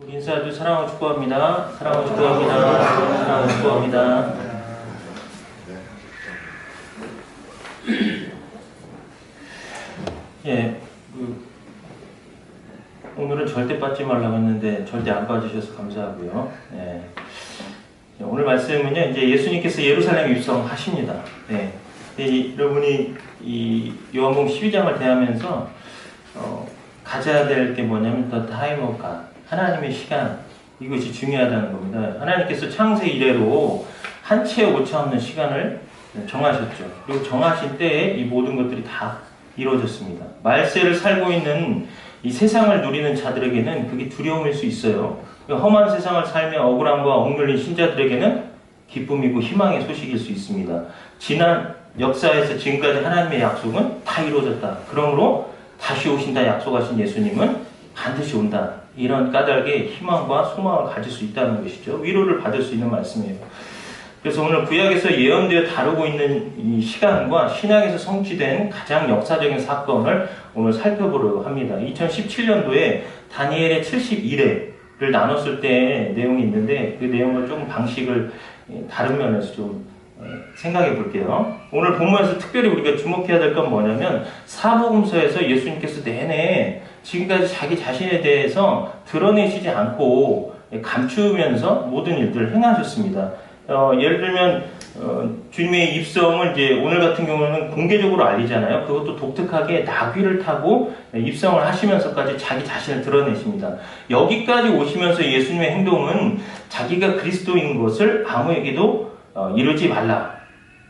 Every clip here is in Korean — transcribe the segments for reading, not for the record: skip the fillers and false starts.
우리 인사도 사랑하고 축복합니다. 사랑하고 축복합니다. 사랑하고 축복합니다. 예, 오늘은 절대 빠지지 말라고 했는데 절대 안 빠지셔서 감사하고요. 예. 오늘 말씀은요, 이제 예수님께서 예루살렘 입성하십니다. 네. 여러분이 이 요한복음 12장을 대하면서 가져야 될 게 뭐냐면 The time of God, 하나님의 시간, 이것이 중요하다는 겁니다. 하나님께서 창세 이래로 한 채 오차 없는 시간을 정하셨죠. 그리고 정하신 때에 이 모든 것들이 다 이루어졌습니다. 말세를 살고 있는 이 세상을 누리는 자들에게는 그게 두려움일 수 있어요. 험한 세상을 살며 억울함과 억눌린 신자들에게는 기쁨이고 희망의 소식일 수 있습니다. 지난 역사에서 지금까지 하나님의 약속은 다 이루어졌다. 그러므로 다시 오신다 약속하신 예수님은 반드시 온다. 이런 까닭에 희망과 소망을 가질 수 있다는 것이죠. 위로를 받을 수 있는 말씀이에요. 그래서 오늘 구약에서 예언되어 다루고 있는 이 시간과 신약에서 성취된 가장 역사적인 사건을 오늘 살펴보려고 합니다. 2017년도에 다니엘의 71회를 나눴을 때 내용이 있는데 그 내용을 조금 방식을 다른 면에서 좀 생각해 볼게요. 오늘 본문에서 특별히 우리가 주목해야 될 건 뭐냐면 사복음서에서 예수님께서 내내 지금까지 자기 자신에 대해서 드러내시지 않고 감추면서 모든 일들을 행하셨습니다. 예를 들면 주님의 입성을 이제 오늘 같은 경우는 공개적으로 알리잖아요. 그것도 독특하게 나귀를 타고 입성을 하시면서까지 자기 자신을 드러내십니다. 여기까지 오시면서 예수님의 행동은 자기가 그리스도인 것을 아무에게도 이루지 말라.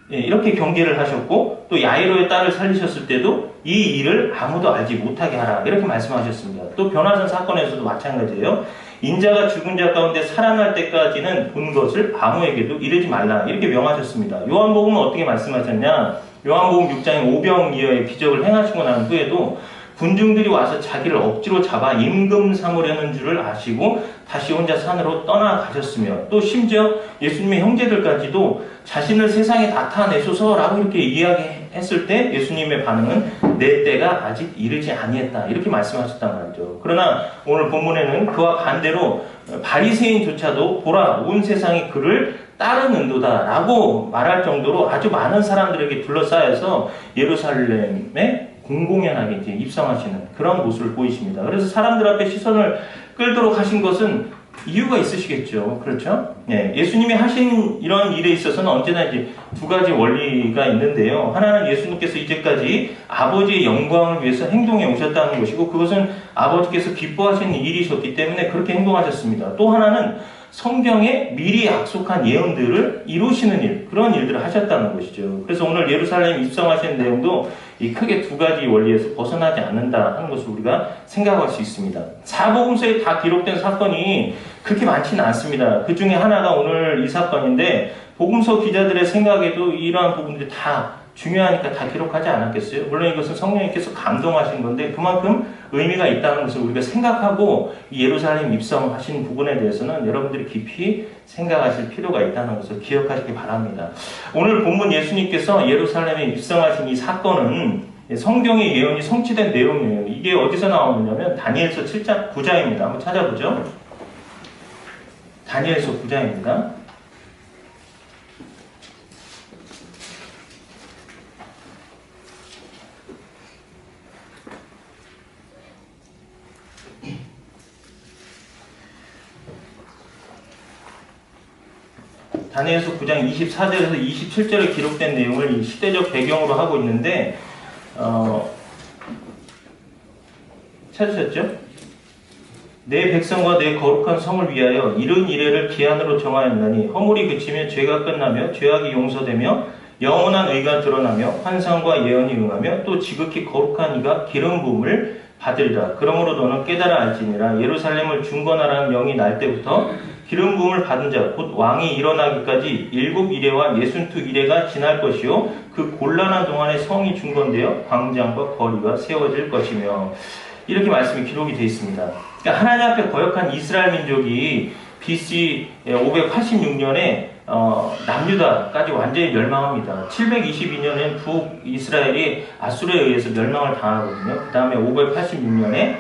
이렇게 경계를 하셨고 또 야이로의 딸을 살리셨을 때도 이 일을 아무도 알지 못하게 하라. 이렇게 말씀하셨습니다. 또 변화산 사건에서도 마찬가지예요. 인자가 죽은 자 가운데 살아날 때까지는 본 것을 아무에게도 이르지 말라. 이렇게 명하셨습니다. 요한복음은 어떻게 말씀하셨냐? 요한복음 6장에 오병이어의 기적을 행하시고 난 후에도 군중들이 와서 자기를 억지로 잡아 임금 삼으려는 줄을 아시고 다시 혼자 산으로 떠나가셨으며 또 심지어 예수님의 형제들까지도 자신을 세상에 나타내소서라고 이렇게 이야기했을 때 예수님의 반응은 내 때가 아직 이르지 아니했다. 이렇게 말씀하셨단 말이죠. 그러나 오늘 본문에는 그와 반대로 바리새인조차도 보라 온 세상이 그를 따르는도다라고 말할 정도로 아주 많은 사람들에게 둘러싸여서 예루살렘에 공공연하게 이제 입성하시는 그런 모습을 보이십니다. 그래서 사람들 앞에 시선을 끌도록 하신 것은 이유가 있으시겠죠. 그렇죠? 네, 예수님이 하신 이런 일에 있어서는 언제나 이제 두 가지 원리가 있는데요. 하나는 예수님께서 이제까지 아버지의 영광을 위해서 행동해 오셨다는 것이고 그것은 아버지께서 기뻐하시는 일이셨기 때문에 그렇게 행동하셨습니다. 또 하나는 성경에 미리 약속한 예언들을 이루시는 일, 그런 일들을 하셨다는 것이죠. 그래서 오늘 예루살렘 입성하시는 내용도 이 크게 두 가지 원리에서 벗어나지 않는다 하는 것을 우리가 생각할 수 있습니다. 사복음서에 다 기록된 사건이 그렇게 많지는 않습니다. 그 중에 하나가 오늘 이 사건인데 복음서 기자들의 생각에도 이러한 부분들이 다 중요하니까 다 기록하지 않았겠어요? 물론 이것은 성령님께서 감동하신 건데 그만큼 의미가 있다는 것을 우리가 생각하고 이 예루살렘 입성하신 부분에 대해서는 여러분들이 깊이 생각하실 필요가 있다는 것을 기억하시기 바랍니다. 오늘 본문 예수님께서 예루살렘에 입성하신 이 사건은 성경의 예언이 성취된 내용이에요. 이게 어디서 나오느냐면 다니엘서 7장 9장입니다. 한번 찾아보죠. 다니엘서 9장입니다. 다니엘서 9장 24절에서 27절에 기록된 내용을 이 시대적 배경으로 하고 있는데 찾으셨죠? 내 백성과 내 거룩한 성을 위하여 이른 이래를 기한으로 정하였나니 허물이 그치며 죄가 끝나며 죄악이 용서되며 영원한 의가 드러나며 환상과 예언이 응하며 또 지극히 거룩한 이가 기름 부음을 받으리라. 그러므로 너는 깨달아 알지니라. 예루살렘을 중건하라는 영이 날 때부터 기름 부음을 받은 자 곧 왕이 일어나기까지 7이레와 62이레가 지날 것이요 그 곤란한 동안에 성이 중건되어 광장과 거리가 세워질 것이며 이렇게 말씀이 기록이 되어 있습니다. 그러니까 하나님 앞에 거역한 이스라엘 민족이 BC 586년에 남유다까지 완전히 멸망합니다. 722년엔 북이스라엘이 아수르에 의해서 멸망을 당하거든요. 그 다음에 586년에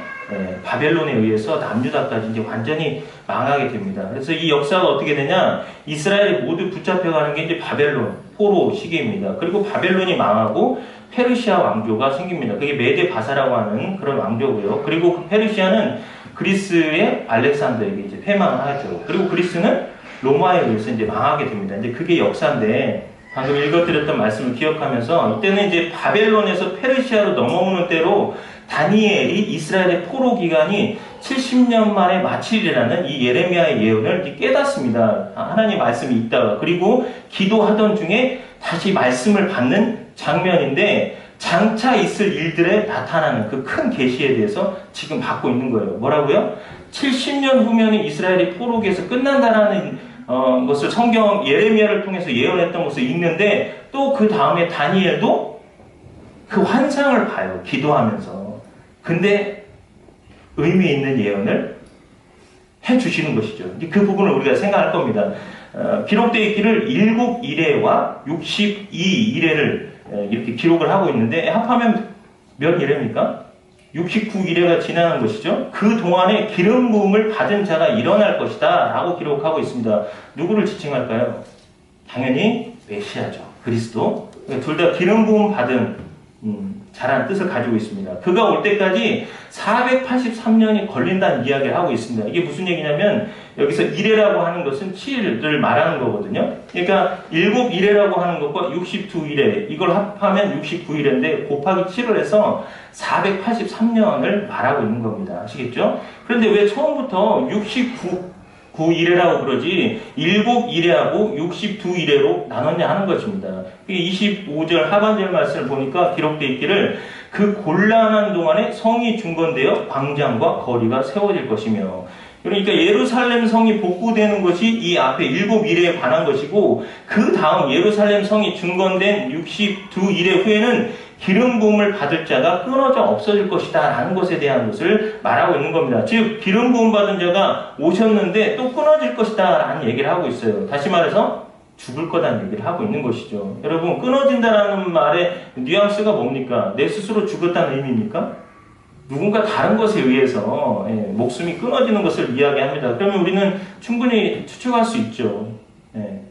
바벨론에 의해서 남유다까지 이제 완전히 망하게 됩니다. 그래서 이 역사가 어떻게 되냐? 이스라엘이 모두 붙잡혀가는 게 이제 바벨론, 포로 시기입니다. 그리고 바벨론이 망하고 페르시아 왕조가 생깁니다. 그게 메데 바사라고 하는 그런 왕조고요. 그리고 그 페르시아는 그리스의 알렉산더에게 이제 패망하죠. 그리고 그리스는 로마에 의해서 이제 망하게 됩니다. 이제 그게 역사인데, 방금 읽어드렸던 말씀을 기억하면서 이때는 이제 바벨론에서 페르시아로 넘어오는 때로 다니엘이 이스라엘의 포로 기간이 70년 만에 마치리라는 이 예레미야의 예언을 깨닫습니다. 하나님 말씀이 있다가, 그리고 기도하던 중에 다시 말씀을 받는 장면인데, 장차 있을 일들에 나타나는 그 큰 계시에 대해서 지금 받고 있는 거예요. 뭐라고요? 70년 후면에 이스라엘이 포로기에서 끝난다라는 것을 성경 예레미야를 통해서 예언했던 것을 읽는데, 또 그 다음에 다니엘도 그 환상을 봐요. 기도하면서. 근데 의미 있는 예언을 해주시는 것이죠. 그 부분을 우리가 생각할 겁니다. 기록되어 있기를 7이레와 62이레를 이렇게 기록을 하고 있는데, 합하면 몇 이레입니까? 69이레가 지나는 것이죠. 그 동안에 기름 부음을 받은 자가 일어날 것이다 라고 기록하고 있습니다. 누구를 지칭할까요? 당연히 메시아죠. 그리스도. 둘 다 기름 부음 받은 자라는 뜻을 가지고 있습니다. 그가 올 때까지 483년이 걸린다는 이야기를 하고 있습니다. 이게 무슨 얘기냐면, 여기서 이레라고 하는 것은 7을 말하는 거거든요. 그러니까 7이레라고 하는 것과 62이레, 이걸 합하면 69이레인데 곱하기 7을 해서 483년을 말하고 있는 겁니다. 아시겠죠? 그런데 왜 처음부터 69이레라고 그러지 7이레하고 62이레로 나눴냐 하는 것입니다. 25절 하반절 말씀을 보니까 기록되어 있기를 그 곤란한 동안에 성이 중건되어 광장과 거리가 세워질 것이며, 그러니까 예루살렘 성이 복구되는 것이 이 앞에 7이레에 관한 것이고, 그 다음 예루살렘 성이 중건된 62이레 후에는 기름 부음을 받을 자가 끊어져 없어질 것이다 라는 것에 대한 것을 말하고 있는 겁니다. 즉 기름 부음 받은 자가 오셨는데 또 끊어질 것이다 라는 얘기를 하고 있어요. 다시 말해서 죽을 거다는 얘기를 하고 있는 것이죠. 여러분, 끊어진다라는 말의 뉘앙스가 뭡니까? 내 스스로 죽었다는 의미입니까? 누군가 다른 것에 의해서 목숨이 끊어지는 것을 이야기합니다. 그러면 우리는 충분히 추측할 수 있죠.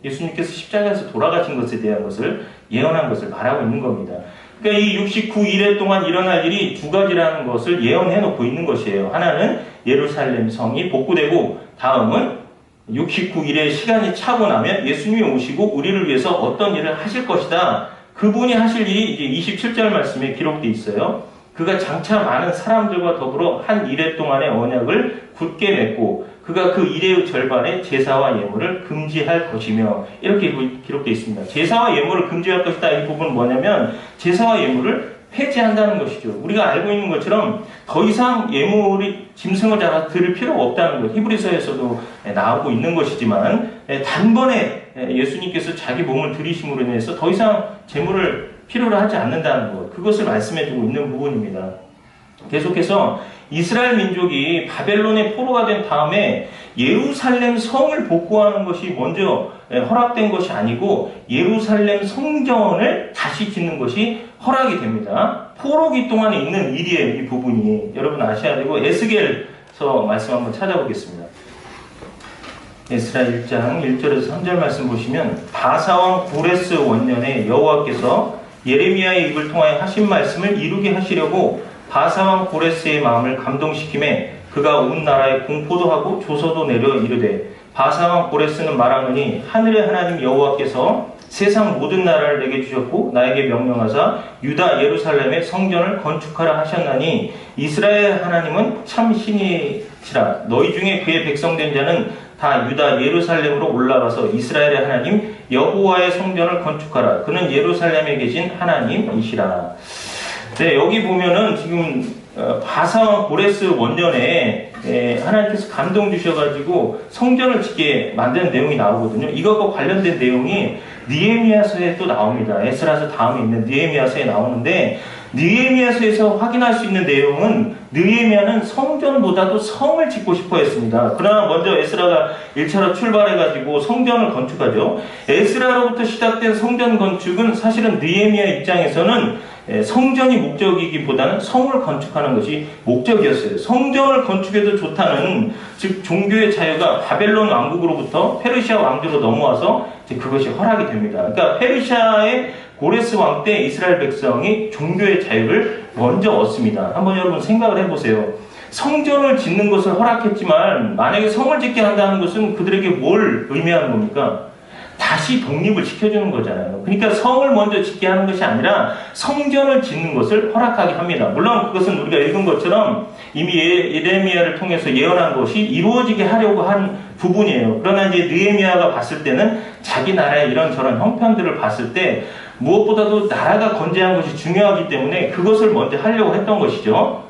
예수님께서 십자가에서 돌아가신 것에 대한 것을 예언한 것을 말하고 있는 겁니다. 그러니까 이 69일에 동안 일어날 일이 두 가지라는 것을 예언해 놓고 있는 것이에요. 하나는 예루살렘 성이 복구되고, 다음은 69일의 시간이 차고 나면 예수님이 오시고 우리를 위해서 어떤 일을 하실 것이다. 그분이 하실 일이 이제 27절 말씀에 기록되어 있어요. 그가 장차 많은 사람들과 더불어 한 이레 동안의 언약을 굳게 맺고 그가 그 이레의 절반의 제사와 예물을 금지할 것이며, 이렇게 기록되어 있습니다. 제사와 예물을 금지할 것이다. 이 부분은 뭐냐면 제사와 예물을 폐지한다는 것이죠. 우리가 알고 있는 것처럼 더 이상 예물이 짐승을 잡아 드릴 필요가 없다는 것, 히브리서에서도 나오고 있는 것이지만, 단번에 예수님께서 자기 몸을 드리심으로 인해서 더 이상 제물을 필요로 하지 않는다는 것, 그것을 말씀해주고 있는 부분입니다. 계속해서 이스라엘 민족이 바벨론의 포로가 된 다음에 예루살렘 성을 복구하는 것이 먼저 허락된 것이 아니고 예루살렘 성전을 다시 짓는 것이 허락이 됩니다. 포로기 동안에 있는 일이에요. 이 부분이 여러분 아셔야 되고, 에스겔서 말씀 한번 찾아보겠습니다. 에스라 1장 1절에서 3절 말씀 보시면, 바사왕 고레스 원년에 여호와께서 예레미야의 입을 통하여 하신 말씀을 이루게 하시려고 바사왕 고레스의 마음을 감동시키매 그가 온 나라에 공포도 하고 조서도 내려 이르되, 바사왕 고레스는 말하노니 하늘의 하나님 여호와께서 세상 모든 나라를 내게 주셨고 나에게 명령하사 유다 예루살렘의 성전을 건축하라 하셨나니 이스라엘 하나님은 참 신이시라. 너희 중에 그의 백성된 자는 다 유다 예루살렘으로 올라가서 이스라엘의 하나님 여호와의 성전을 건축하라. 그는 예루살렘에 계신 하나님이시라. 네, 여기 보면은 지금 바사왕 고레스 원년에 하나님께서 감동 주셔가지고 성전을 짓게 만드는 내용이 나오거든요. 이것과 관련된 내용이 느헤미야서에 또 나옵니다. 에스라서 다음에 있는 느헤미야서에 나오는데, 느헤미야서에서 확인할 수 있는 내용은 느헤미야는 성전보다도 성을 짓고 싶어 했습니다. 그러나 먼저 에스라가 1차로 출발해가지고 성전을 건축하죠. 에스라로부터 시작된 성전 건축은 사실은 느헤미야 입장에서는 성전이 목적이기보다는 성을 건축하는 것이 목적이었어요. 성전을 건축해도 좋다는, 즉 종교의 자유가 바벨론 왕국으로부터 페르시아 왕조로 넘어와서 이제 그것이 허락이 됩니다. 그러니까 페르시아의 고레스 왕 때 이스라엘 백성이 종교의 자유를 먼저 얻습니다. 한번 여러분 생각을 해보세요. 성전을 짓는 것을 허락했지만 만약에 성을 짓게 한다는 것은 그들에게 뭘 의미하는 겁니까? 다시 독립을 시켜주는 거잖아요. 그러니까 성을 먼저 짓게 하는 것이 아니라 성전을 짓는 것을 허락하게 합니다. 물론 그것은 우리가 읽은 것처럼 이미 예레미야를 통해서 예언한 것이 이루어지게 하려고 한 부분이에요. 그러나 이제 느헤미야가 봤을 때는 자기 나라의 이런저런 형편들을 봤을 때 무엇보다도 나라가 건재한 것이 중요하기 때문에 그것을 먼저 하려고 했던 것이죠.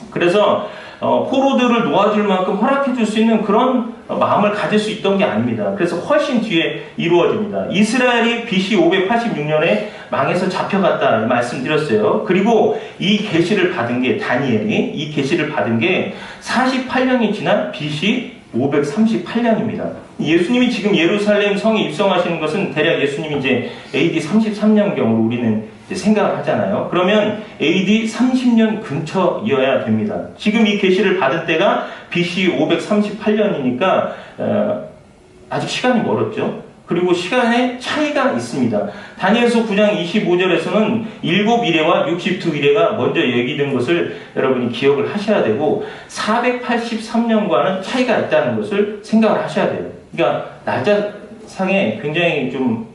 그래서 포로들을 놓아줄 만큼 허락해줄 수 있는 그런 마음을 가질 수 있던 게 아닙니다. 그래서 훨씬 뒤에 이루어집니다. 이스라엘이 BC 586년에 망해서 잡혀갔다 말씀드렸어요. 그리고 이 계시를 받은 게, 다니엘이 이 계시를 받은 게 48년이 지난 BC 538년입니다. 예수님이 지금 예루살렘 성에 입성하시는 것은 대략 예수님이 이제 AD 33년경으로 우리는 이제 생각을 하잖아요. 그러면 AD 30년 근처여야 됩니다. 지금 이 계시를 받은 때가 BC 538년이니까 아직 시간이 멀었죠. 그리고 시간의 차이가 있습니다. 다니엘서 9장 25절에서는 7이레와 62이레가 먼저 얘기된 것을 여러분이 기억을 하셔야 되고 483년과는 차이가 있다는 것을 생각을 하셔야 돼요. 그러니까 날짜상에 굉장히 좀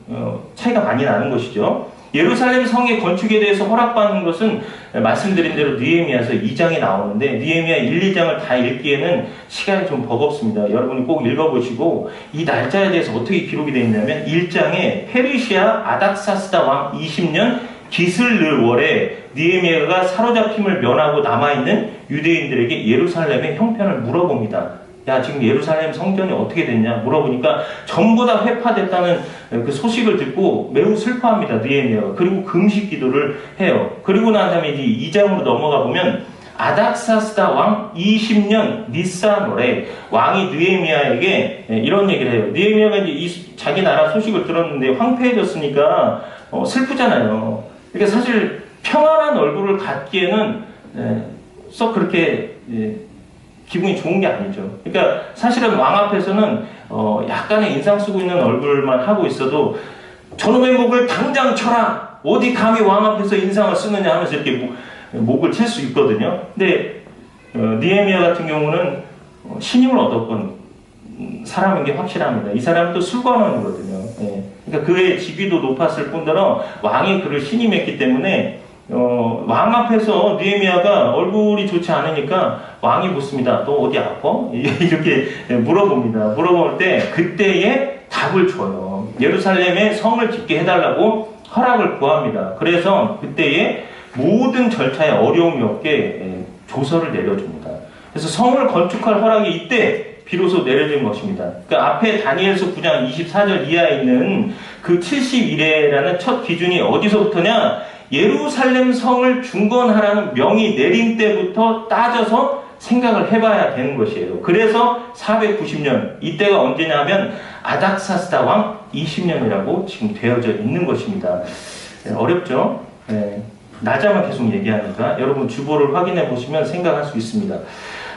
차이가 많이 나는 것이죠. 예루살렘 성의 건축에 대해서 허락받는 것은 말씀드린 대로 느헤미야서 2장에 나오는데 느헤미야 1, 2장을 다 읽기에는 시간이 좀 버겁습니다. 여러분이 꼭 읽어보시고 이 날짜에 대해서 어떻게 기록이 되어 있냐면 1장에 페르시아 아닥사스다 왕 20년 기슬르월에 느헤미야가 사로잡힘을 면하고 남아있는 유대인들에게 예루살렘의 형편을 물어봅니다. 야, 지금 예루살렘 성전이 어떻게 됐냐 물어보니까 전부 다 회파됐다는 그 소식을 듣고 매우 슬퍼합니다. 느헤미야가. 그리고 금식 기도를 해요. 그리고 난 다음에 이제 2장으로 넘어가 보면 아닥사스다 왕 20년 니산월에 왕이 느헤미야에게 이런 얘기를 해요. 느헤미야가 이제 자기 나라 소식을 들었는데 황폐해졌으니까 슬프잖아요. 그러니까 사실 평안한 얼굴을 갖기에는 썩 그렇게 기분이 좋은 게 아니죠. 그러니까 사실은 왕 앞에서는 약간의 인상 쓰고 있는 얼굴만 하고 있어도 저놈의 목을 당장 쳐라! 어디 감히 왕 앞에서 인상을 쓰느냐 하면서 이렇게 목을 칠 수 있거든요. 근데 느헤미야 같은 경우는 신임을 얻었건 사람인 게 확실합니다. 이 사람은 또 술관원이거든요. 그러니까 그의 직위도 높았을 뿐더러 왕이 그를 신임했기 때문에 왕 앞에서 느헤미야가 얼굴이 좋지 않으니까 왕이 묻습니다. 너 어디 아파? 이렇게 물어봅니다. 물어볼 때 그때에 답을 줘요. 예루살렘에 성을 짓게 해달라고 허락을 구합니다. 그래서 그때에 모든 절차에 어려움이 없게 조서를 내려줍니다. 그래서 성을 건축할 허락이 이때 비로소 내려진 것입니다. 그러니까 앞에 다니엘서 9장 24절 이하에 있는 그 71회라는 첫 기준이 어디서부터냐? 예루살렘 성을 중건하라는 명이 내린 때부터 따져서 생각을 해봐야 되는 것이에요. 그래서 490년, 이때가 언제냐면 아닥사스다 왕 20년이라고 지금 되어져 있는 것입니다. 어렵죠? 나자만 계속 얘기하니까 여러분 주보를 확인해 보시면 생각할 수 있습니다.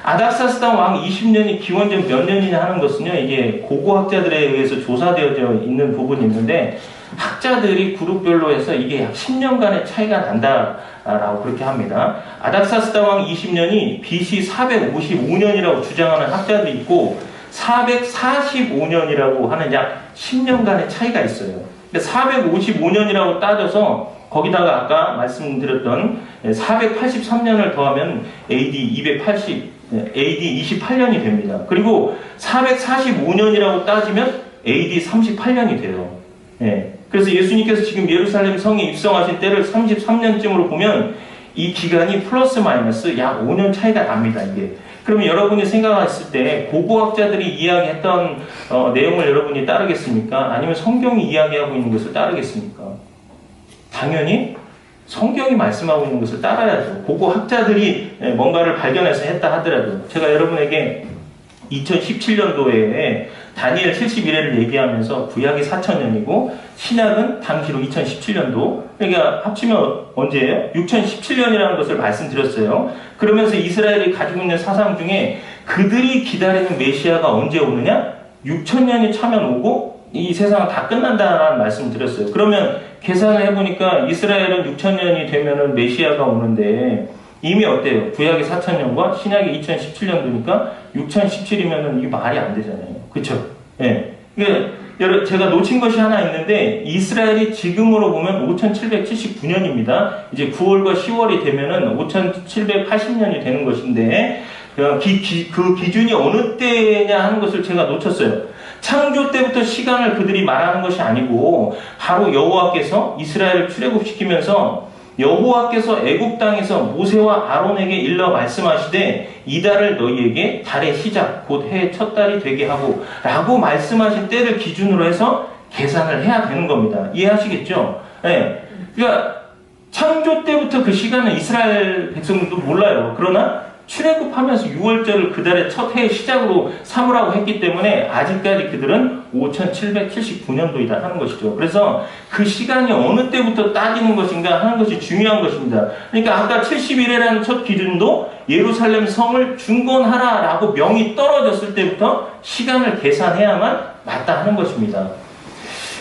아닥사스다 왕 20년이 기원전 몇 년이냐 하는 것은요, 이게 고고학자들에 의해서 조사되어져 있는 부분이 있는데 학자들이 그룹별로 해서 이게 약 10년간의 차이가 난다라고 그렇게 합니다. 아닥사스다 왕 20년이 BC 455년이라고 주장하는 학자들이 있고 445년이라고 하는 약 10년간의 차이가 있어요. 455년이라고 따져서 거기다가 아까 말씀드렸던 483년을 더하면 AD 28년이 됩니다. 그리고 445년이라고 따지면 AD 38년이 돼요. 그래서 예수님께서 지금 예루살렘 성에 입성하신 때를 33년쯤으로 보면 이 기간이 플러스 마이너스 약 5년 차이가 납니다. 이게. 그러면 여러분이 생각했을 때 고고학자들이 이야기했던 내용을 여러분이 따르겠습니까? 아니면 성경이 이야기하고 있는 것을 따르겠습니까? 당연히 성경이 말씀하고 있는 것을 따라야죠. 고고학자들이 뭔가를 발견해서 했다 하더라도 제가 여러분에게 2017년도에 다니엘 71회를 얘기하면서 구약이 4000년이고 신약은 당시로 2017년도, 그러니까 합치면 언제예요? 6017년이라는 것을 말씀드렸어요. 그러면서 이스라엘이 가지고 있는 사상 중에 그들이 기다리는 메시아가 언제 오느냐? 6000년이 차면 오고 이 세상은 다 끝난다라는 말씀을 드렸어요. 그러면 계산을 해보니까 이스라엘은 6000년이 되면은 메시아가 오는데 이미 어때요? 구약이 4000년과 신약이 2017년도니까 6017이면은 이게 말이 안 되잖아요. 그쵸? 예. 그러니까 제가 놓친 것이 하나 있는데 이스라엘이 지금으로 보면 5779년입니다. 이제 9월과 10월이 되면은 5780년이 되는 것인데 그 기준이 어느 때냐 하는 것을 제가 놓쳤어요. 창조 때부터 시간을 그들이 말하는 것이 아니고 바로 여호와께서 이스라엘을 출애굽시키면서 여호와께서 애굽 땅에서 모세와 아론에게 일러 말씀하시되 이달을 너희에게 달의 시작 곧 해의 첫 달이 되게 하고 라고 말씀하신 때를 기준으로 해서 계산을 해야 되는 겁니다. 이해하시겠죠? 네. 그러니까 창조 때부터 그 시간은 이스라엘 백성들도 몰라요. 그러나 출애굽하면서 6월절을 그달의 첫 해의 시작으로 삼으라고 했기 때문에 아직까지 그들은 5779년도이다 하는 것이죠. 그래서 그 시간이 어느 때부터 따지는 것인가 하는 것이 중요한 것입니다. 그러니까 아까 71회라는 첫 기준도 예루살렘 성을 중건하라라고 명이 떨어졌을 때부터 시간을 계산해야만 맞다 하는 것입니다.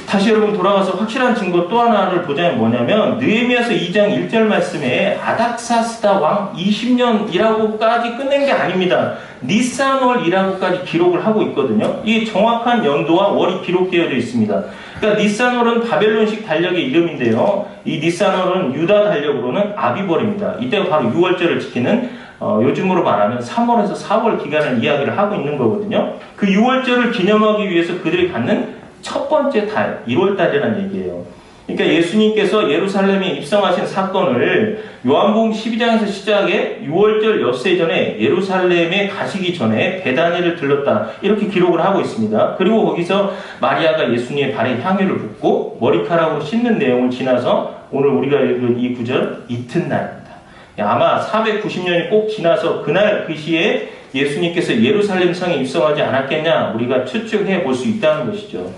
다시 여러분 돌아가서 확실한 증거 또 하나를 보자면 뭐냐면 느헤미야서 2장 1절 말씀에 아닥사스다 왕 20년이라고까지 끝낸 게 아닙니다. 니산월이라고까지 기록을 하고 있거든요. 이 정확한 연도와 월이 기록되어져 있습니다. 그러니까 니산월은 바벨론식 달력의 이름인데요. 이 니산월은 유다 달력으로는 아비벌입니다. 이때가 바로 6월절을 지키는 요즘으로 말하면 3월에서 4월 기간을 이야기를 하고 있는 거거든요. 그 6월절을 기념하기 위해서 그들이 갖는 첫 번째 달, 1월달이라는 얘기예요. 그러니까 예수님께서 예루살렘에 입성하신 사건을 요한복음 12장에서 시작해 6월절 엿새 전에 예루살렘에 가시기 전에 베다니를 들렀다 이렇게 기록을 하고 있습니다. 그리고 거기서 마리아가 예수님의 발에 향유를 붓고 머리카락으로 씻는 내용을 지나서 오늘 우리가 읽은 이 구절 이튿날입니다. 아마 490년이 꼭 지나서 그날 그 시에 예수님께서 예루살렘 성에 입성하지 않았겠냐 우리가 추측해 볼 수 있다는 것이죠.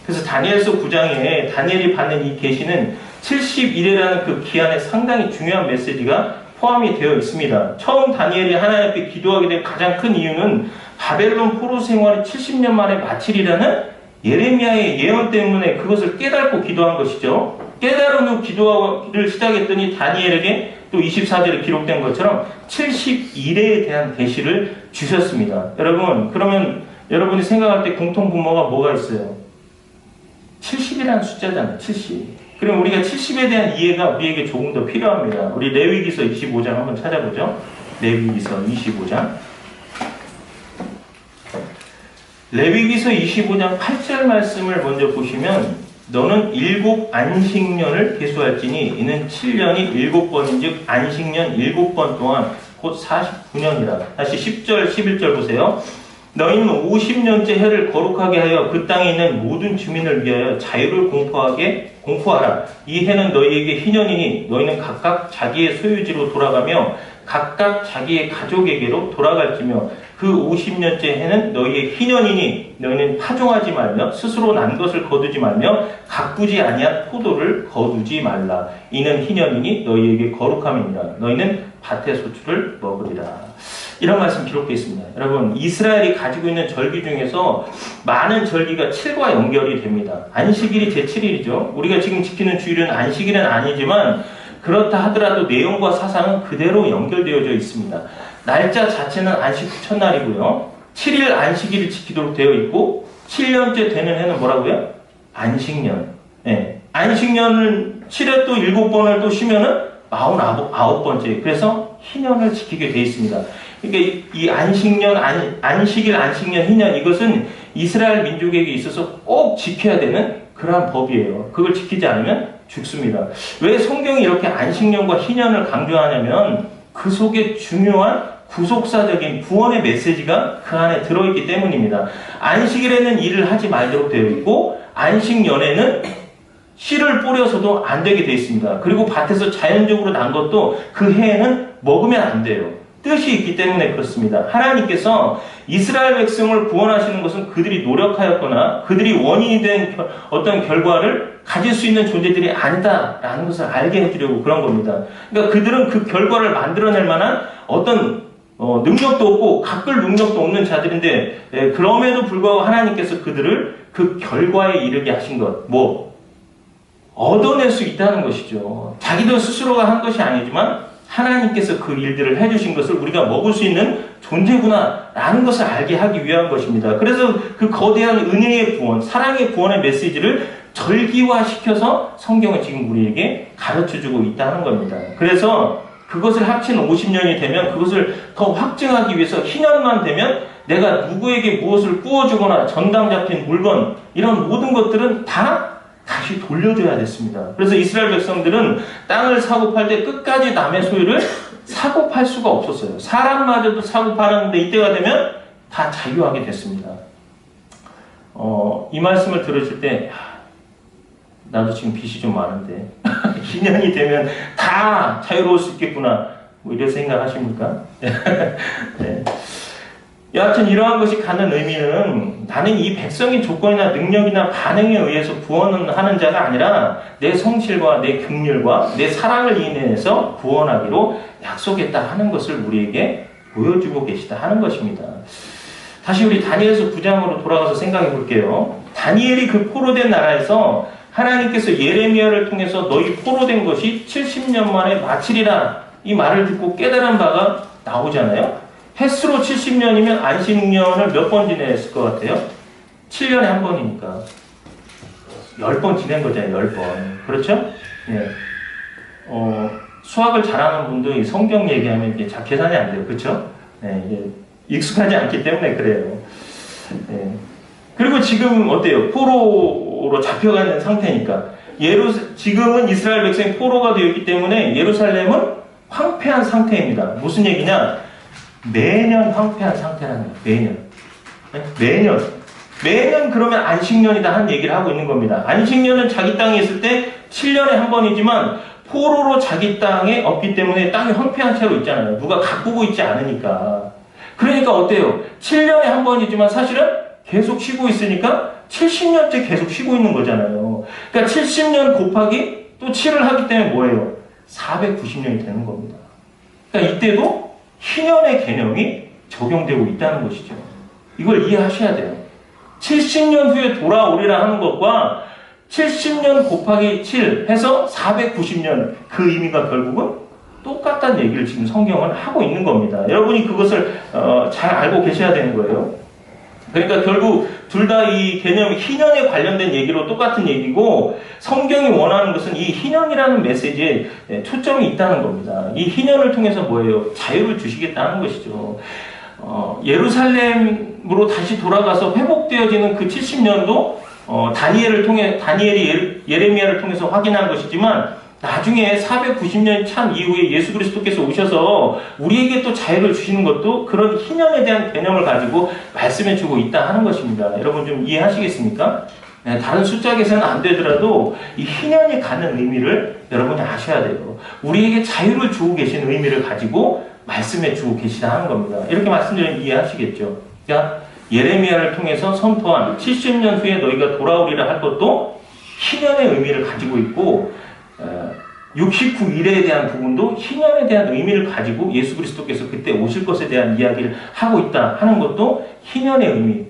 그래서 다니엘서 9장에 다니엘이 받는 이 계시는 71회라는 그 기한에 상당히 중요한 메시지가 포함이 되어 있습니다. 처음 다니엘이 하나님 앞에 기도하게 된 가장 큰 이유는 바벨론 포로 생활이 70년 만에 마치리라는 예레미야의 예언 때문에 그것을 깨닫고 기도한 것이죠. 깨달은 후 기도를 시작했더니 다니엘에게 또 24절에 기록된 것처럼 71회에 대한 계시를 주셨습니다. 여러분, 그러면 여러분이 생각할 때 공통 분모가 뭐가 있어요? 70이라는 숫자잖아요. 70. 그럼 우리가 70에 대한 이해가 우리에게 조금 더 필요합니다. 우리 레위기서 25장 한번 찾아보죠. 레위기서 25장. 레위기서 25장 8절 말씀을 먼저 보시면 너는 7 안식년을 계수할지니 이는 7년이 7번인즉 안식년 7번 동안 곧 49년이라. 다시 10절 11절 보세요. 너희는 50년째 해를 거룩하게 하여 그 땅에 있는 모든 주민을 위하여 자유를 공포하라. 이 해는 너희에게 희년이니 너희는 각각 자기의 소유지로 돌아가며 각각 자기의 가족에게로 돌아갈지며 그 50년째 해는 너희의 희년이니 너희는 파종하지 말며 스스로 난 것을 거두지 말며 가꾸지 아니한 포도를 거두지 말라. 이는 희년이니 너희에게 거룩함이니라. 너희는 밭의 소출을 먹으리라. 이런 말씀 기록되어 있습니다. 여러분, 이스라엘이 가지고 있는 절기 중에서 많은 절기가 7과 연결이 됩니다. 안식일이 제7일이죠. 우리가 지금 지키는 주일은 안식일은 아니지만 그렇다 하더라도 내용과 사상은 그대로 연결되어져 있습니다. 날짜 자체는 안식 후 첫날이고요. 7일 안식일을 지키도록 되어 있고 7년째 되는 해는 뭐라고요? 안식년. 네. 안식년을 7회 또 7번을 또 쉬면은 49번째. 그래서 희년을 지키게 되어 있습니다. 그러니까 이 안식년, 안식일, 안식년, 희년 이것은 이스라엘 민족에게 있어서 꼭 지켜야 되는 그러한 법이에요. 그걸 지키지 않으면 죽습니다. 왜 성경이 이렇게 안식년과 희년을 강조하냐면 그 속에 중요한 구속사적인 구원의 메시지가 그 안에 들어있기 때문입니다. 안식일에는 일을 하지 말도록 되어 있고 안식년에는 씨를 뿌려서도 안 되게 되어 있습니다. 그리고 밭에서 자연적으로 난 것도 그 해에는 먹으면 안 돼요. 뜻이 있기 때문에 그렇습니다. 하나님께서 이스라엘 백성을 구원하시는 것은 그들이 노력하였거나 그들이 원인이 된 어떤 결과를 가질 수 있는 존재들이 아니다라는 것을 알게 해주려고 그런 겁니다. 그러니까 그들은 그 결과를 만들어낼 만한 어떤 능력도 없고 가꿀 능력도 없는 자들인데 그럼에도 불구하고 하나님께서 그들을 그 결과에 이르게 하신 것, 얻어낼 수 있다는 것이죠. 자기들 스스로가 한 것이 아니지만 하나님께서 그 일들을 해주신 것을 우리가 먹을 수 있는 존재구나라는 것을 알게 하기 위한 것입니다. 그래서 그 거대한 은혜의 구원, 사랑의 구원의 메시지를 절기화시켜서 성경은 지금 우리에게 가르쳐주고 있다는 겁니다. 그래서 그것을 합친 50년이 되면 그것을 더 확증하기 위해서 희년만 되면 내가 누구에게 무엇을 꾸어주거나 전당 잡힌 물건 이런 모든 것들은 다시 돌려줘야 됐습니다. 그래서 이스라엘 백성들은 땅을 사고 팔 때 끝까지 남의 소유를 사고 팔 수가 없었어요. 사람마저도 사고 파는데 이때가 되면 다 자유하게 됐습니다. 이 말씀을 들으실 때 나도 지금 빚이 좀 많은데 희년이 되면 다 자유로울 수 있겠구나 이런 생각하십니까? 네. 여하튼 이러한 것이 갖는 의미는 나는 이 백성의 조건이나 능력이나 반응에 의해서 구원하는 자가 아니라 내 성실과 내 긍휼과 내 사랑을 인해서 구원하기로 약속했다 하는 것을 우리에게 보여주고 계시다 하는 것입니다. 다시 우리 다니엘서 9장으로 돌아가서 생각해 볼게요. 다니엘이 그 포로된 나라에서 하나님께서 예레미야를 통해서 너희 포로된 것이 70년 만에 마치리라 이 말을 듣고 깨달은 바가 나오잖아요. 횟수로 70년이면 안식년을 몇 번 지냈을 것 같아요? 7년에 한 번이니까 10번 지낸 거잖아요. 10번. 그렇죠? 예. 수학을 잘하는 분도 성경 얘기하면 이게 잘 계산이 안 돼요. 그렇죠? 예, 이게 익숙하지 않기 때문에 그래요. 예. 그리고 지금 어때요? 포로로 잡혀가는 상태니까. 지금은 이스라엘 백성이 포로가 되었기 때문에 예루살렘은 황폐한 상태입니다. 무슨 얘기냐? 매년 황폐한 상태라는 거예요. 매년. 매년 그러면 안식년이다 한 얘기를 하고 있는 겁니다. 안식년은 자기 땅에 있을 때 7년에 한 번이지만 포로로 자기 땅에 없기 때문에 땅이 황폐한 채로 있잖아요. 누가 가꾸고 있지 않으니까. 그러니까 어때요? 7년에 한 번이지만 사실은 계속 쉬고 있으니까 70년째 계속 쉬고 있는 거잖아요. 그러니까 70년 곱하기 또 7을 하기 때문에 뭐예요? 490년이 되는 겁니다. 그러니까 이때도 희년의 개념이 적용되고 있다는 것이죠. 이걸 이해하셔야 돼요. 70년 후에 돌아오리라 하는 것과 70년 곱하기 7 해서 490년 그 의미가 결국은 똑같다는 얘기를 지금 성경은 하고 있는 겁니다. 여러분이 그것을 잘 알고 계셔야 되는 거예요. 그러니까 결국 둘 다 이 개념이 희년에 관련된 얘기로 똑같은 얘기고 성경이 원하는 것은 이 희년이라는 메시지에 초점이 있다는 겁니다. 이 희년을 통해서 뭐예요? 자유를 주시겠다는 것이죠. 예루살렘으로 다시 돌아가서 회복되어지는 그 70년도 다니엘이 예레미야를 통해서 확인한 것이지만 나중에 490년이 찬 이후에 예수 그리스도께서 오셔서 우리에게 또 자유를 주시는 것도 그런 희년에 대한 개념을 가지고 말씀해 주고 있다 하는 것입니다. 여러분 좀 이해하시겠습니까? 네, 다른 숫자 계산은 안 되더라도 이 희년이 갖는 의미를 여러분이 아셔야 돼요. 우리에게 자유를 주고 계신 의미를 가지고 말씀해 주고 계시다 하는 겁니다. 이렇게 말씀드리면 이해하시겠죠? 그러니까 예레미야를 통해서 선포한 70년 후에 너희가 돌아오리라 할 것도 희년의 의미를 가지고 있고 69일에 대한 부분도 희년에 대한 의미를 가지고 예수 그리스도께서 그때 오실 것에 대한 이야기를 하고 있다 하는 것도 희년의 의미,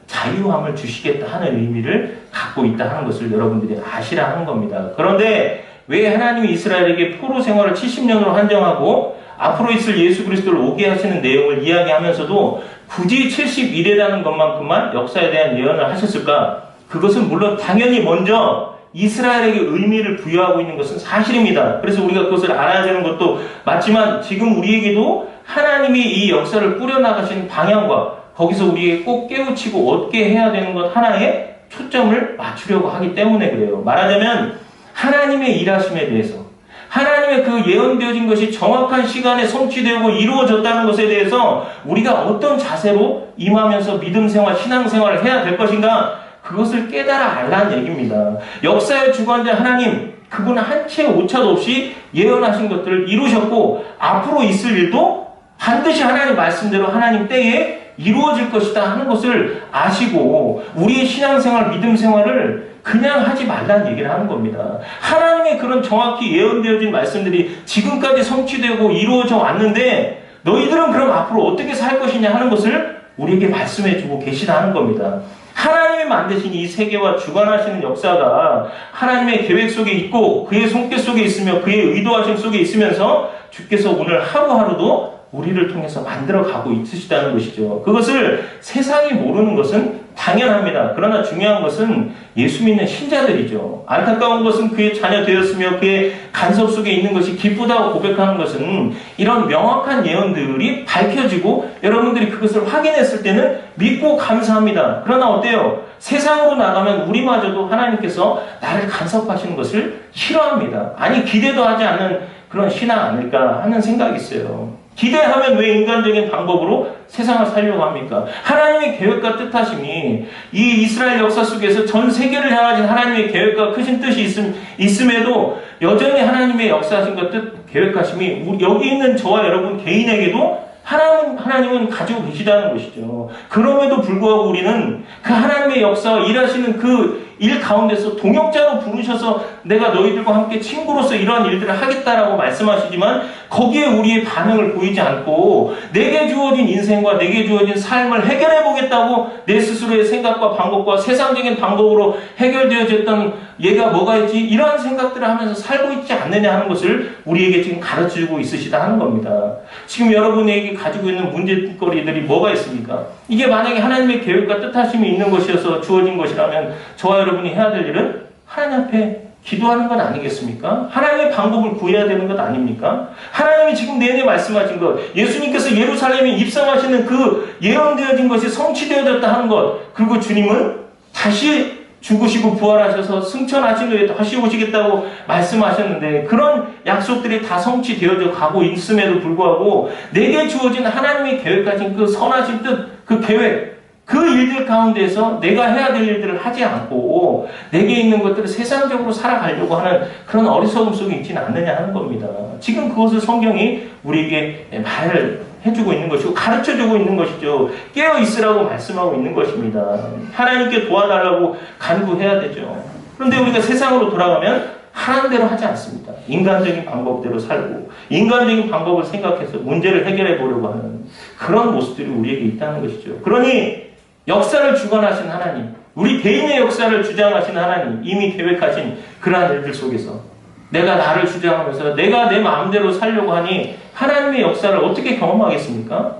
자유함을 주시겠다 하는 의미를 갖고 있다 하는 것을 여러분들이 아시라 하는 겁니다. 그런데 왜 하나님이 이스라엘에게 포로 생활을 70년으로 한정하고 앞으로 있을 예수 그리스도를 오게 하시는 내용을 이야기하면서도 굳이 70일이라는 것만큼만 역사에 대한 예언을 하셨을까? 그것은 물론 당연히 먼저 이스라엘에게 의미를 부여하고 있는 것은 사실입니다. 그래서 우리가 그것을 알아야 되는 것도 맞지만 지금 우리에게도 하나님이 이 역사를 꾸려나가신 방향과 거기서 우리에게 꼭 깨우치고 얻게 해야 되는 것 하나에 초점을 맞추려고 하기 때문에 그래요. 말하자면 하나님의 일하심에 대해서 하나님의 그 예언되어진 것이 정확한 시간에 성취되고 이루어졌다는 것에 대해서 우리가 어떤 자세로 임하면서 믿음 생활, 신앙 생활을 해야 될 것인가 그것을 깨달아 알라는 얘기입니다. 역사의 주관자 하나님, 그분은 한 채 오차도 없이 예언하신 것들을 이루셨고 앞으로 있을 일도 반드시 하나님 말씀대로 하나님 때에 이루어질 것이다 하는 것을 아시고 우리의 신앙생활, 믿음생활을 그냥 하지 말라는 얘기를 하는 겁니다. 하나님의 그런 정확히 예언되어진 말씀들이 지금까지 성취되고 이루어져 왔는데 너희들은 그럼 앞으로 어떻게 살 것이냐 하는 것을 우리에게 말씀해주고 계시다는 겁니다. 하나님이 만드신 이 세계와 주관하시는 역사가 하나님의 계획 속에 있고 그의 손길 속에 있으며 그의 의도하심 속에 있으면서 주께서 오늘 하루하루도 우리를 통해서 만들어가고 있으시다는 것이죠. 그것을 세상이 모르는 것은 당연합니다. 그러나 중요한 것은 예수 믿는 신자들이죠. 안타까운 것은 그의 자녀 되었으며 그의 간섭 속에 있는 것이 기쁘다고 고백하는 것은 이런 명확한 예언들이 밝혀지고 여러분들이 그것을 확인했을 때는 믿고 감사합니다. 그러나 어때요? 세상으로 나가면 우리마저도 하나님께서 나를 간섭하시는 것을 싫어합니다. 아니 기대도 하지 않는 그런 신앙 아닐까 하는 생각이 있어요. 기대하면 왜 인간적인 방법으로 세상을 살려고 합니까? 하나님의 계획과 뜻하심이 이 이스라엘 역사 속에서 전 세계를 향하신 하나님의 계획과 크신 뜻이 있음에도 여전히 하나님의 역사하심과 뜻, 계획하심이 여기 있는 저와 여러분 개인에게도 하나님은 가지고 계시다는 것이죠. 그럼에도 불구하고 우리는 그 하나님의 역사와 일하시는 그 일 가운데서 동역자로 부르셔서 내가 너희들과 함께 친구로서 이러한 일들을 하겠다라고 말씀하시지만 거기에 우리의 반응을 보이지 않고 내게 주어진 인생과 내게 주어진 삶을 해결해 보겠다고 내 스스로의 생각과 방법과 세상적인 방법으로 해결되어졌던 얘가 뭐가 있지? 이러한 생각들을 하면서 살고 있지 않느냐 하는 것을 우리에게 지금 가르쳐주고 있으시다 하는 겁니다. 지금 여러분에게 가지고 있는 문제거리들이 뭐가 있습니까? 이게 만약에 하나님의 계획과 뜻하심이 있는 것이어서 주어진 것이라면 저와 여러분이 해야 될 일은 하나님 앞에 기도하는 것 아니겠습니까? 하나님의 방법을 구해야 되는 것 아닙니까? 하나님이 지금 내내 말씀하신 것, 예수님께서 예루살렘에 입성하시는 그 예언되어진 것이 성취되어졌다 하는 것, 그리고 주님은 다시 죽으시고 부활하셔서 승천하신 후에 다시 오시겠다고 말씀하셨는데 그런 약속들이 다 성취되어져 가고 있음에도 불구하고 내게 주어진 하나님의 계획하신 그 선하신 뜻, 그 계획, 그 일들 가운데서 내가 해야 될 일들을 하지 않고 내게 있는 것들을 세상적으로 살아가려고 하는 그런 어리석음 속에 있지는 않느냐 하는 겁니다. 지금 그것을 성경이 우리에게 말을 해주고 있는 것이고 가르쳐주고 있는 것이죠. 깨어있으라고 말씀하고 있는 것입니다. 하나님께 도와달라고 간구해야 되죠. 그런데 우리가 세상으로 돌아가면 하라는 대로 하지 않습니다. 인간적인 방법대로 살고 인간적인 방법을 생각해서 문제를 해결해 보려고 하는 그런 모습들이 우리에게 있다는 것이죠. 그러니 역사를 주관하신 하나님, 우리 개인의 역사를 주장하신 하나님, 이미 계획하신 그러한 일들 속에서 내가 나를 주장하면서 내가 내 마음대로 살려고 하니 하나님의 역사를 어떻게 경험하겠습니까?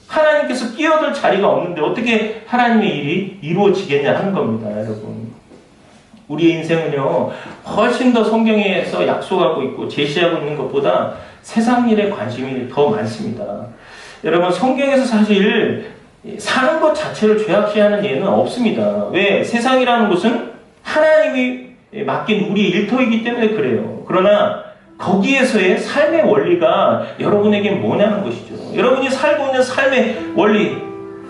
하나님께서 끼어들 자리가 없는데 어떻게 하나님의 일이 이루어지겠냐 하는 겁니다, 여러분. 우리의 인생은요, 훨씬 더 성경에서 약속하고 있고 제시하고 있는 것보다 세상 일에 관심이 더 많습니다. 여러분, 성경에서 사실 사는 것 자체를 죄악시하는 예는 없습니다. 왜? 세상이라는 것은 하나님이 맡긴 우리의 일터이기 때문에 그래요. 그러나 거기에서의 삶의 원리가 여러분에겐 뭐냐는 것이죠. 여러분이 살고 있는 삶의 원리,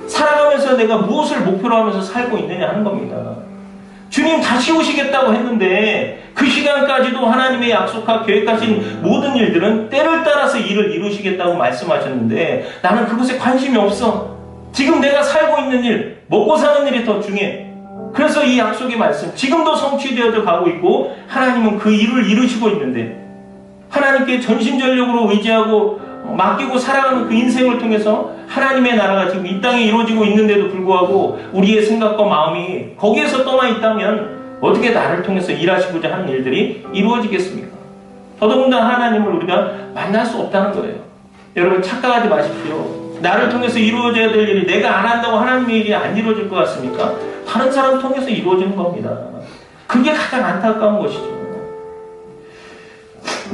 살아가면서 내가 무엇을 목표로 하면서 살고 있느냐 하는 겁니다. 주님 다시 오시겠다고 했는데 그 시간까지도 하나님의 약속과 계획하신 모든 일들은 때를 따라서 일을 이루시겠다고 말씀하셨는데 나는 그것에 관심이 없어. 지금 내가 살고 있는 일, 먹고 사는 일이 더 중요해. 그래서 이 약속의 말씀, 지금도 성취되어져 가고 있고 하나님은 그 일을 이루시고 있는데 하나님께 전심전력으로 의지하고 맡기고 살아가는 그 인생을 통해서 하나님의 나라가 지금 이 땅에 이루어지고 있는데도 불구하고 우리의 생각과 마음이 거기에서 떠나 있다면 어떻게 나를 통해서 일하시고자 하는 일들이 이루어지겠습니까? 더더군다나 하나님을 우리가 만날 수 없다는 거예요. 여러분 착각하지 마십시오. 나를 통해서 이루어져야 될 일이 내가 안 한다고 하나님의 일이 안 이루어질 것 같습니까? 다른 사람 통해서 이루어지는 겁니다. 그게 가장 안타까운 것이죠.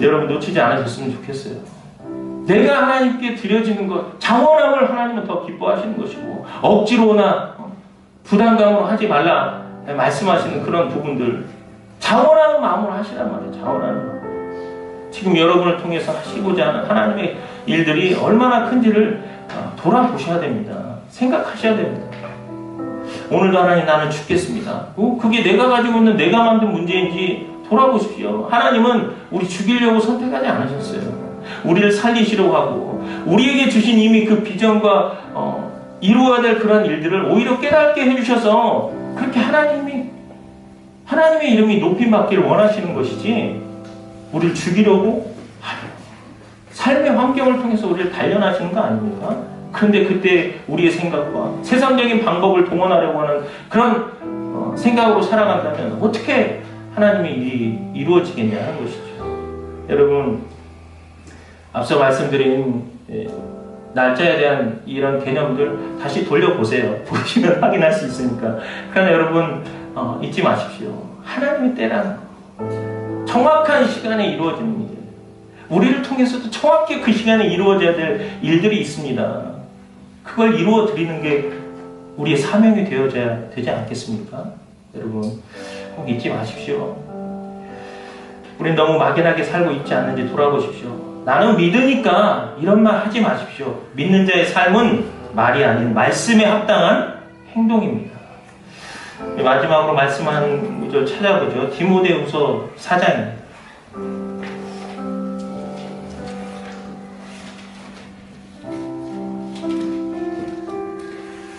여러분 놓치지 않으셨으면 좋겠어요. 내가 하나님께 드려지는 것, 자원함을 하나님은 더 기뻐하시는 것이고 억지로나 부담감으로 하지 말라 말씀하시는 그런 부분들 자원하는 마음으로 하시란 말이에요. 자원하는 마음. 지금 여러분을 통해서 하시고자 하는 하나님의 일들이 얼마나 큰지를 돌아보셔야 됩니다. 생각하셔야 됩니다. 오늘도 하나님 나는 죽겠습니다. 그게 내가 가지고 있는 내가 만든 문제인지 돌아보십시오. 하나님은 우리 죽이려고 선택하지 않으셨어요. 우리를 살리시려고 하고 우리에게 주신 이미 그 비전과 이루어야 될 그런 일들을 오히려 깨닫게 해주셔서 그렇게 하나님의 이름이 높임받기를 원하시는 것이지 우리를 죽이려고 삶의 환경을 통해서 우리를 단련하시는 거 아닙니까? 그런데 그때 우리의 생각과 세상적인 방법을 동원하려고 하는 그런 생각으로 살아간다면 어떻게 하나님의 일이 이루어지겠냐는 것이죠. 여러분, 앞서 말씀드린 날짜에 대한 이런 개념들 다시 돌려보세요. 보시면 확인할 수 있으니까. 그러나 여러분 잊지 마십시오. 하나님의 때라는 거. 정확한 시간에 이루어지는 일. 우리를 통해서도 정확히 그 시간에 이루어져야 될 일들이 있습니다. 그걸 이루어 드리는 게 우리의 사명이 되어져야 되지 않겠습니까? 여러분 꼭 잊지 마십시오. 우리는 너무 막연하게 살고 있지 않는지 돌아보십시오. 나는 믿으니까 이런 말 하지 마십시오. 믿는 자의 삶은 말이 아닌 말씀에 합당한 행동입니다. 마지막으로 말씀하는 구절 찾아보죠. 디모데후서 4장입니다.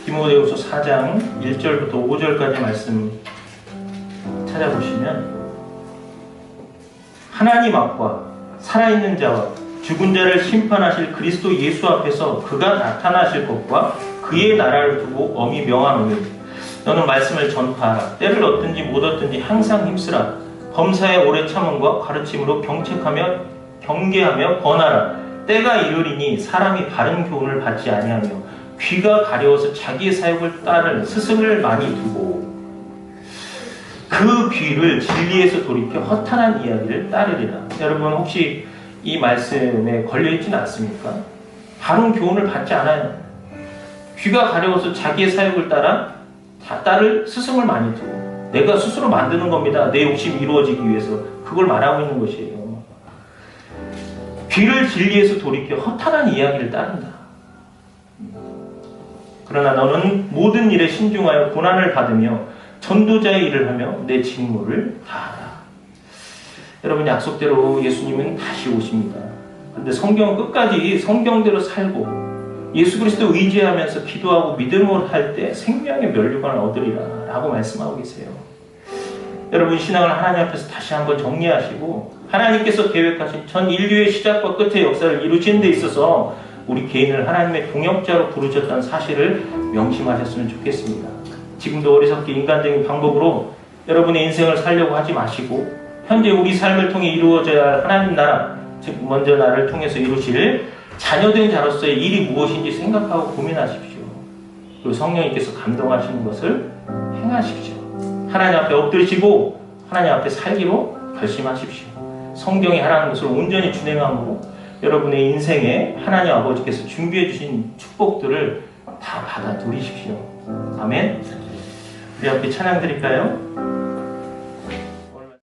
디모데후서 4장 1절부터 5절까지 말씀 찾아보시면 하나님 앞과 살아있는 자와 죽은 자를 심판하실 그리스도 예수 앞에서 그가 나타나실 것과 그의 나라를 두고 엄히 명하노니 너는 말씀을 전파하라. 때를 얻든지 못 얻든지 항상 힘쓰라. 범사의 오래 참음과 가르침으로 경책하며 경계하며 권하라. 때가 이르리니 사람이 바른 교훈을 받지 아니하며 귀가 가려워서 자기의 사욕을 따를 스승을 많이 두고 그 귀를 진리에서 돌이켜 허탄한 이야기를 따르리라. 여러분 혹시 이 말씀에 걸려있지는 않습니까? 바른 교훈을 받지 않아요. 귀가 가려워서 자기의 사욕을 따를 스승을 많이 두고 내가 스스로 만드는 겁니다. 내 욕심이 이루어지기 위해서 그걸 말하고 있는 것이에요. 귀를 진리에서 돌이켜 허탄한 이야기를 따른다. 그러나 너는 모든 일에 신중하여 고난을 받으며 전도자의 일을 하며 내 직무를 다하라. 여러분 약속대로 예수님은 다시 오십니다. 그런데 성경은 끝까지 성경대로 살고 예수 그리스도 의지하면서 기도하고 믿음을 할 때 생명의 면류관을 얻으리라 라고 말씀하고 계세요. 여러분 신앙을 하나님 앞에서 다시 한번 정리하시고 하나님께서 계획하신 전 인류의 시작과 끝의 역사를 이루시는 데 있어서 우리 개인을 하나님의 동역자로 부르셨다는 사실을 명심하셨으면 좋겠습니다. 지금도 어리석게 인간적인 방법으로 여러분의 인생을 살려고 하지 마시고 현재 우리 삶을 통해 이루어져야 할 하나님 나라, 즉 먼저 나를 통해서 이루실 자녀된 자로서의 일이 무엇인지 생각하고 고민하십시오. 그리고 성령님께서 감동하시는 것을 행하십시오. 하나님 앞에 엎드리시고 하나님 앞에 살기로 결심하십시오. 성경이 하라는 것을 온전히 준행함으로 여러분의 인생에 하나님 아버지께서 준비해 주신 축복들을 다 받아 누리십시오. 아멘. 우리 함께 찬양 드릴까요?